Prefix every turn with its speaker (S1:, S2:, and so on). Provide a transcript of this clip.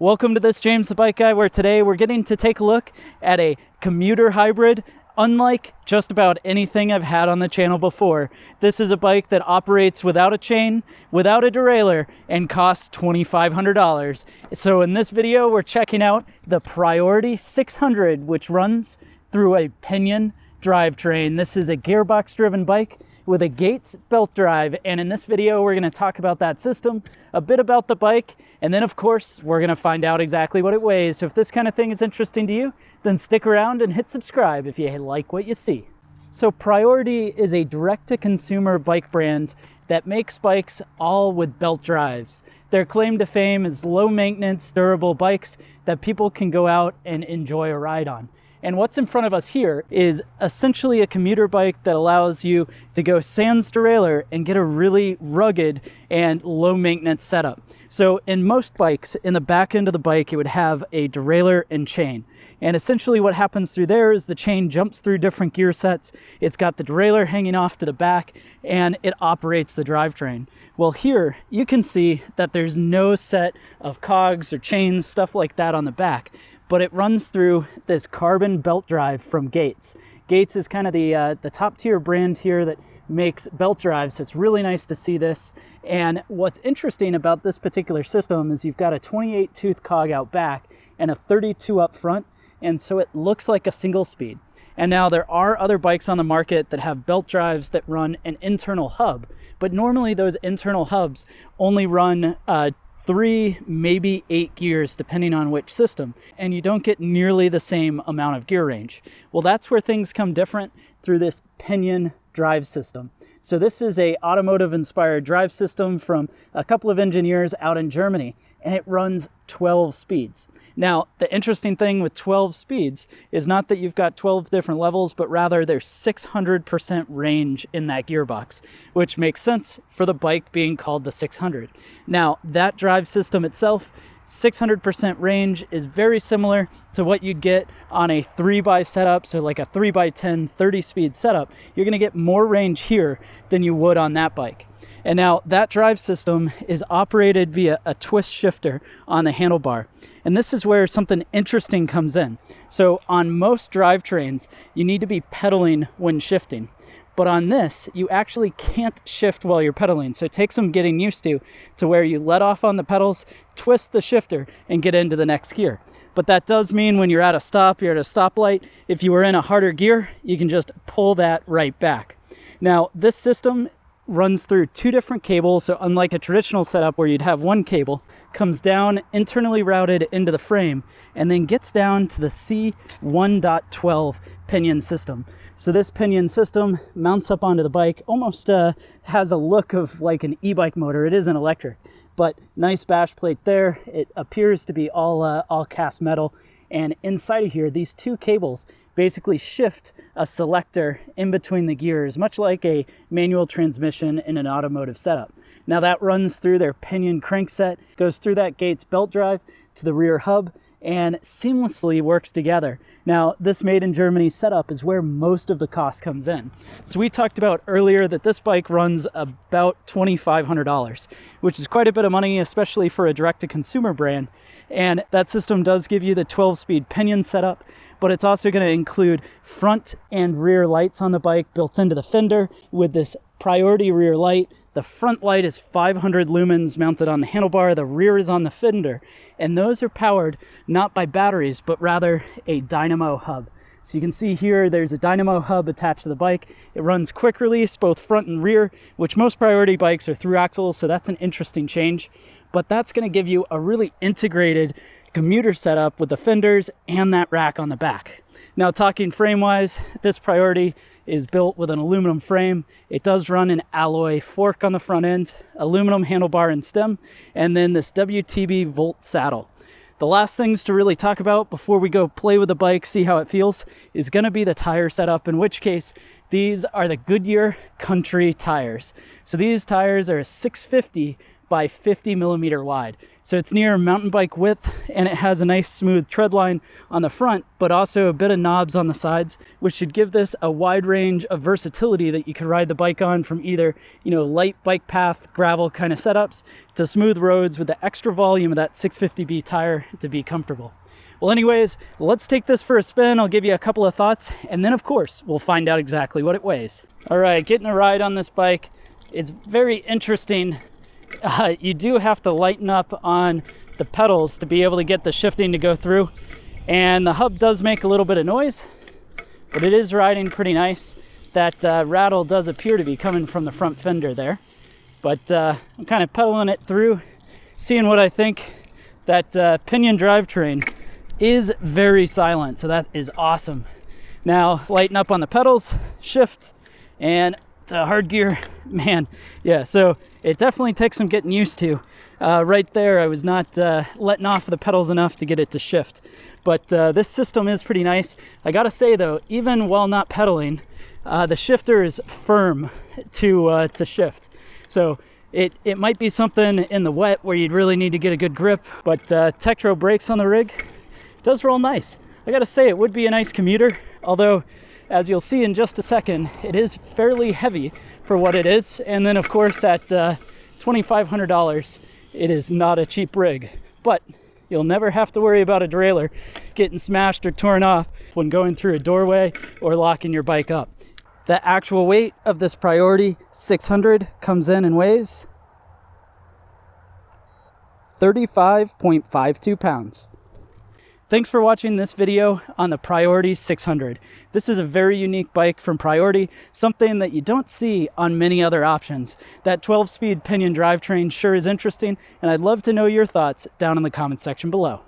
S1: Welcome to this James the Bike Guy, where today we're getting to take a look at a commuter hybrid. Unlike just about anything I've had on the channel before, this is a bike that operates without a chain, without a derailleur, and costs $2,500. So in this video, we're checking out the Priority 600, which runs through a Pinion drivetrain. This is a gearbox-driven bike with a Gates belt drive, and in this video, we're going to talk about that system, a bit about the bike, and then, of course, we're going to find out exactly what it weighs. So if this kind of thing is interesting to you, then stick around and hit subscribe if you like what you see. So Priority is a direct-to-consumer bike brand that makes bikes all with belt drives. Their claim to fame is low-maintenance, durable bikes that people can go out and enjoy a ride on. And what's in front of us here is essentially a commuter bike that allows you to go sans derailleur and get a really rugged and low maintenance setup. So in most bikes, in the back end of the bike, it would have a derailleur and chain. And essentially what happens through there is the chain jumps through different gear sets. It's got the derailleur hanging off to the back, and it operates the drivetrain. Well, here you can see that there's no set of cogs or chains, stuff like that on the back, but it runs through this carbon belt drive from Gates. Gates is kind of the top tier brand here that makes belt drives, so it's really nice to see this. And what's interesting about this particular system is you've got a 28 tooth cog out back and a 32 up front, and so it looks like a single speed. And now there are other bikes on the market that have belt drives that run an internal hub, but normally those internal hubs only run 3, maybe 8 gears, depending on which system, and you don't get nearly the same amount of gear range. Well, that's where things come different through this Pinion drive system. So this is a automotive-inspired drive system from a couple of engineers out in Germany, and it runs 12 speeds. Now, the interesting thing with 12 speeds is not that you've got 12 different levels, but rather there's 600% range in that gearbox, which makes sense for the bike being called the 600. Now, that drive system itself, 600% range, is very similar to what you'd get on a 3x setup, so like a 3x10 30-speed setup. You're going to get more range here than you would on that bike. And now that drive system is operated via a twist shifter on the handlebar. And this is where something interesting comes in. So on most drivetrains, you need to be pedaling when shifting. But on this, you actually can't shift while you're pedaling. So it takes some getting used to where you let off on the pedals, twist the shifter, and get into the next gear. But that does mean when you're at a stop, you're at a stoplight, if you were in a harder gear, you can just pull that right back. Now, this system runs through 2 different cables, so unlike a traditional setup where you'd have one cable, comes down internally routed into the frame, and then gets down to the C1.12 Pinion system. So this Pinion system mounts up onto the bike, almost has a look of like an e-bike motor. It isn't electric, but nice bash plate there. It appears to be all cast metal. And inside of here, these 2 cables basically shift a selector in between the gears, much like a manual transmission in an automotive setup. Now that runs through their Pinion crankset, goes through that Gates belt drive to the rear hub, and seamlessly works together. Now, this made in Germany setup is where most of the cost comes in. So we talked about earlier that this bike runs about $2,500, which is quite a bit of money, especially for a direct-to-consumer brand. And that system does give you the 12-speed Pinion setup, but it's also going to include front and rear lights on the bike built into the fender with this Priority rear light. The front light is 500 lumens mounted on the handlebar. The rear is on the fender. And those are powered not by batteries, but rather a Dynamo Hub. So you can see here, there's a Dynamo Hub attached to the bike. It runs quick release, both front and rear, which most Priority bikes are through axles, so that's an interesting change. But that's going to give you a really integrated commuter setup with the fenders and that rack on the back. Now, talking frame-wise, this Priority is built with an aluminum frame. It does run an alloy fork on the front end, aluminum handlebar and stem, and then this WTB Volt saddle. The last things to really talk about before we go play with the bike, see how it feels, is going to be the tire setup, in which case these are the Goodyear Country tires. So these tires are a 650 by 50 millimeter wide. So it's near mountain bike width, and it has a nice smooth tread line on the front, but also a bit of knobs on the sides, which should give this a wide range of versatility that you could ride the bike on, from either, light bike path, gravel kind of setups to smooth roads with the extra volume of that 650B tire to be comfortable. Well, anyways, let's take this for a spin. I'll give you a couple of thoughts, and then of course, we'll find out exactly what it weighs. All right, getting a ride on this bike. It's very interesting. You do have to lighten up on the pedals to be able to get the shifting to go through. And the hub does make a little bit of noise, but it is riding pretty nice. That rattle does appear to be coming from the front fender there. But I'm kind of pedaling it through, seeing what I think. That Pinion drivetrain is very silent, so that is awesome. Now, lighten up on the pedals, shift, and it's a hard gear, man. Yeah, so it definitely takes some getting used to. Right there, I was not letting off the pedals enough to get it to shift. But this system is pretty nice. I gotta say though, even while not pedaling, the shifter is firm to shift. So it might be something in the wet where you'd really need to get a good grip, but Tektro brakes on the rig does roll nice. I gotta say, it would be a nice commuter, although as you'll see in just a second, it is fairly heavy for what it is. And then of course at $2,500, it is not a cheap rig, but you'll never have to worry about a derailleur getting smashed or torn off when going through a doorway or locking your bike up. The actual weight of this Priority 600 comes in and weighs 35.52 pounds. Thanks for watching this video on the Priority 600. This is a very unique bike from Priority, something that you don't see on many other options. That 12-speed Pinion drivetrain sure is interesting, and I'd love to know your thoughts down in the comments section below.